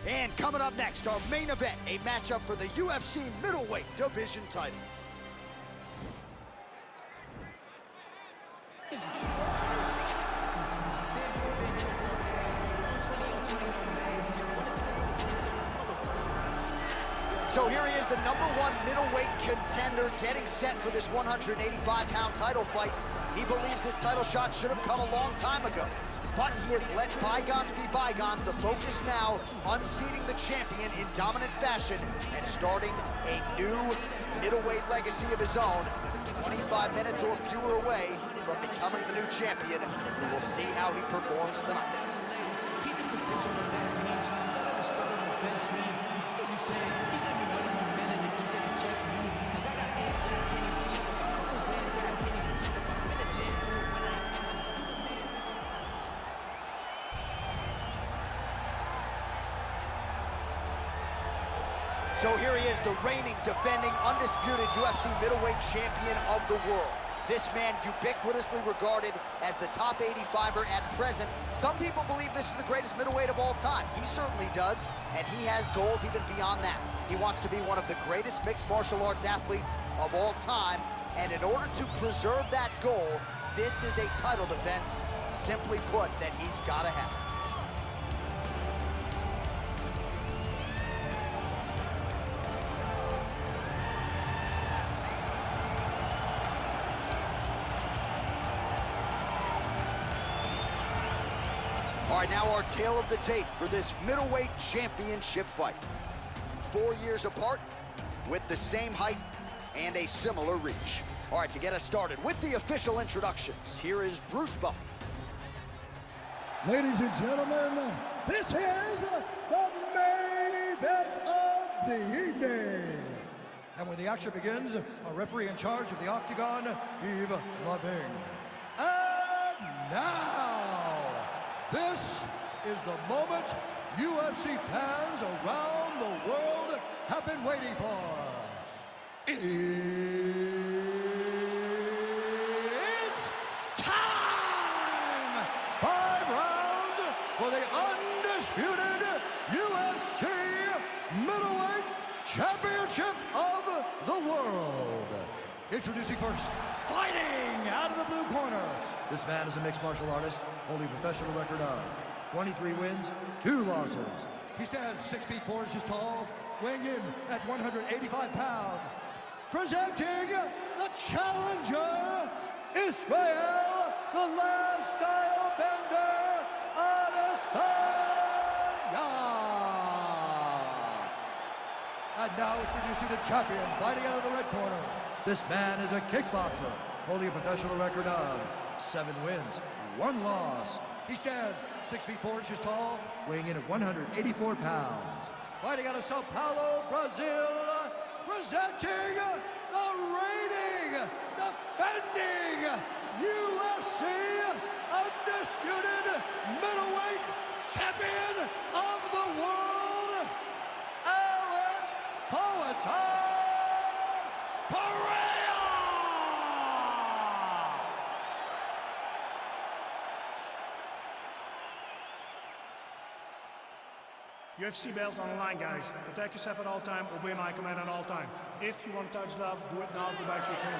And coming up next, our main event, a matchup for the UFC middleweight division title. So here he is, the #1 middleweight contender, getting set for this 185-pound title fight. He believes this title shot should have come a long time ago, but he has let bygones be bygones. The focus now, unseating the champion in dominant fashion and starting a new middleweight legacy of his own. 25 minutes or fewer away from becoming the new champion. We will see how he performs tonight. So here he is, the reigning, defending, undisputed UFC middleweight champion of the world. This man ubiquitously regarded as the top 85er at present. Some people believe this is the greatest middleweight of all time. He certainly does, and he has goals even beyond that. He wants to be one of the greatest mixed martial arts athletes of all time, and in order to preserve that goal, this is a title defense, simply put, that he's got to have. All right, now our tale of the tape for this middleweight championship fight. 4 years apart, with the same height and a similar reach. All right, to get us started with the official introductions, here is Bruce Buffer. Ladies and gentlemen, this is the main event of the evening. And when the action begins, a referee in charge of the Octagon, Yves Loving. And now, this is the moment UFC fans around the world have been waiting for. It's time! 5 rounds for the undisputed UFC middleweight championship of the world. Introducing first, fighting out of the blue corner. This man is a mixed martial artist, holding a professional record of 23 wins, 2 losses. He stands 6 feet 4 inches tall, weighing in at 185 pounds. Presenting the challenger, Israel, the last style bender, Adesanya. And now introducing the champion, fighting out of the red corner. This man is a kickboxer, holding a professional record of 7 wins, 1 loss. He stands 6 feet 4 inches tall, weighing in at 184 pounds. Fighting out of Sao Paulo, Brazil, presenting the reigning, defending UFC undisputed middleweight champion of the world, Alex Pereira! UFC belt on the line, guys. Protect yourself at all time, obey my command at all time. If you want to touch love, do it now, go back to your corner.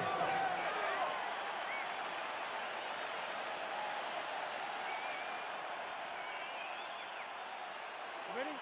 You ready?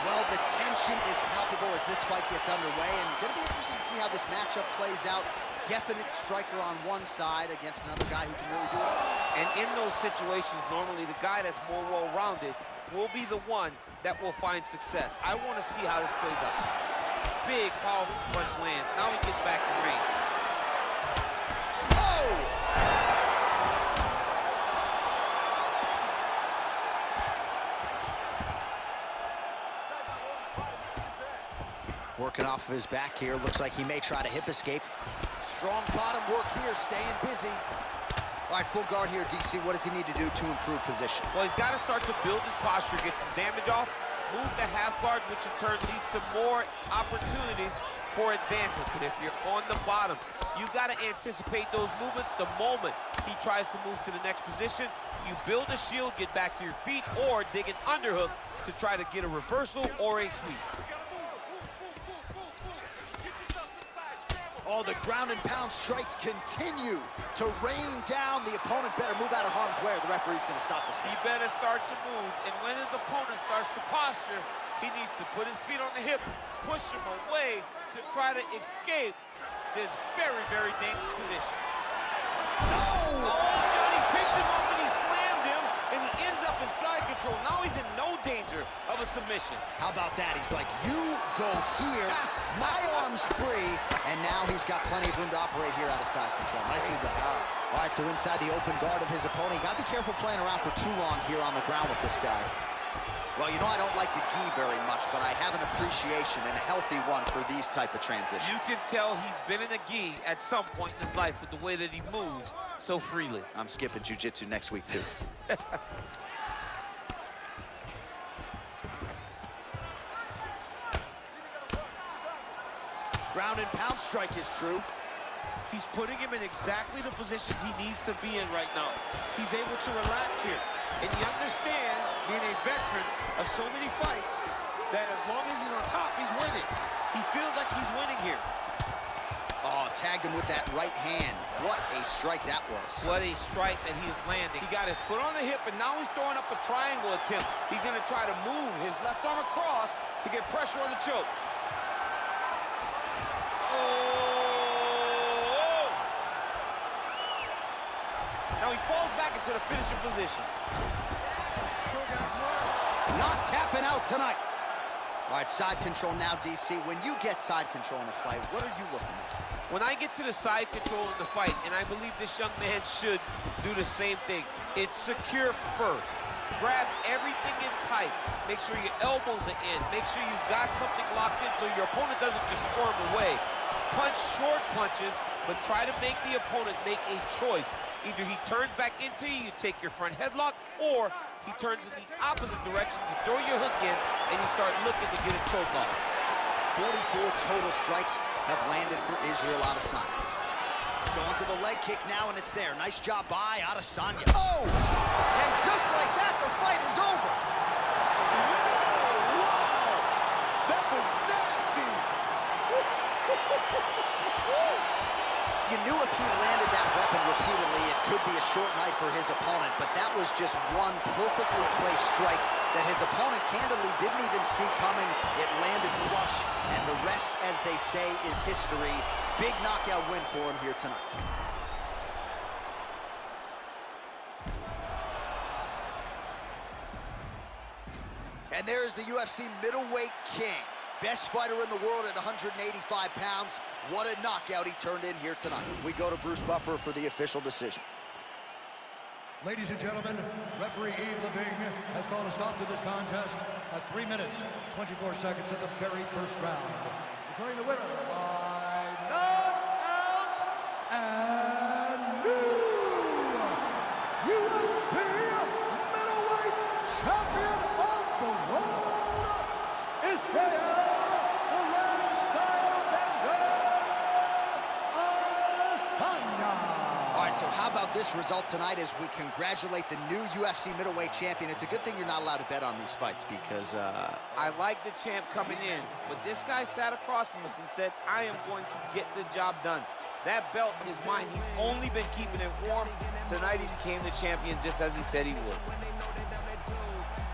Well, the tension is palpable as this fight gets underway, and it's going to be interesting to see how this matchup plays out. Definite striker on one side against another guy who can really do it all. And in those situations, normally the guy that's more well-rounded will be the one that will find success. I want to see how this plays out. Big, powerful punch lands. Now he gets back to range. Working off of his back here. Looks like he may try to hip escape. Strong bottom work here, staying busy. All right, full guard here, DC. What does he need to do to improve position? Well, he's got to start to build his posture, get some damage off, move the half guard, which in turn leads to more opportunities for advancement. But if you're on the bottom, you got to anticipate those movements the moment he tries to move to the next position. You build a shield, get back to your feet, or dig an underhook to try to get a reversal or a sweep. Oh, the ground and pound strikes continue to rain down. The opponent better move out of harm's way, or the referee's going to stop this. He better start to move, and when his opponent starts to posture, he needs to put his feet on the hip, push him away to try to escape this very, very dangerous position. No! Oh, Johnny picked him up and he slammed him, and he ends up in side control. Now he's in no danger of a submission. How about that? He's like, you go here, my arm's free, and now he's got plenty of room to operate here out of side control. Nicely done. All right, so inside the open guard of his opponent, you got to be careful playing around for too long here on the ground with this guy. Well, you know, I don't like the gi very much, but I have an appreciation, and a healthy one, for these type of transitions. You can tell he's been in a gi at some point in his life with the way that he moves so freely. I'm skipping jiu-jitsu next week, too. Ground and pound strike is true. He's putting him in exactly the positions he needs to be in right now. He's able to relax here. And he understands, being a veteran of so many fights, that as long as he's on top, he's winning. He feels like he's winning here. Oh, tagged him with that right hand. What a strike that was. What a strike that he is landing. He got his foot on the hip, and now he's throwing up a triangle attempt. He's going to try to move his left arm across to get pressure on the choke. Oh! Now he falls back into the finishing position. Not tapping out tonight. All right, side control now, DC. When you get side control in a fight, what are you looking at? When I get to the side control in the fight, and I believe this young man should do the same thing, it's secure first. Grab everything in tight. Make sure your elbows are in. Make sure you've got something locked in so your opponent doesn't just squirm away. Punch short punches, but try to make the opponent make a choice. Either he turns back into you, you take your front headlock, or he turns in the opposite direction, you throw your hook in, and you start looking to get a choke off. 44 total strikes have landed for Israel Adesanya. Going to the leg kick now, and it's there. Nice job by Adesanya. Oh! And just like that, the fight is over. Wow! That was nasty! You knew if he landed that weapon repeatedly, it could be a short night for his opponent, but that was just one perfectly placed strike that his opponent candidly didn't even see coming. It landed flush, and the rest, as they say, is history. Big knockout win for him here tonight. And there's the UFC middleweight king. Best fighter in the world at 185 pounds. What a knockout he turned in here tonight. We go to Bruce Buffer for the official decision. Ladies and gentlemen, referee Yves Leving has called a stop to this contest at 3 minutes, 24 seconds of the very first round. Declaring the winner by knockout and new UFC middleweight champion of the world, Israel. So how about this result tonight as we congratulate the new UFC middleweight champion? It's a good thing you're not allowed to bet on these fights because, I like the champ coming in, but this guy sat across from us and said, I am going to get the job done. That belt is mine. He's only been keeping it warm. Tonight he became the champion just as he said he would.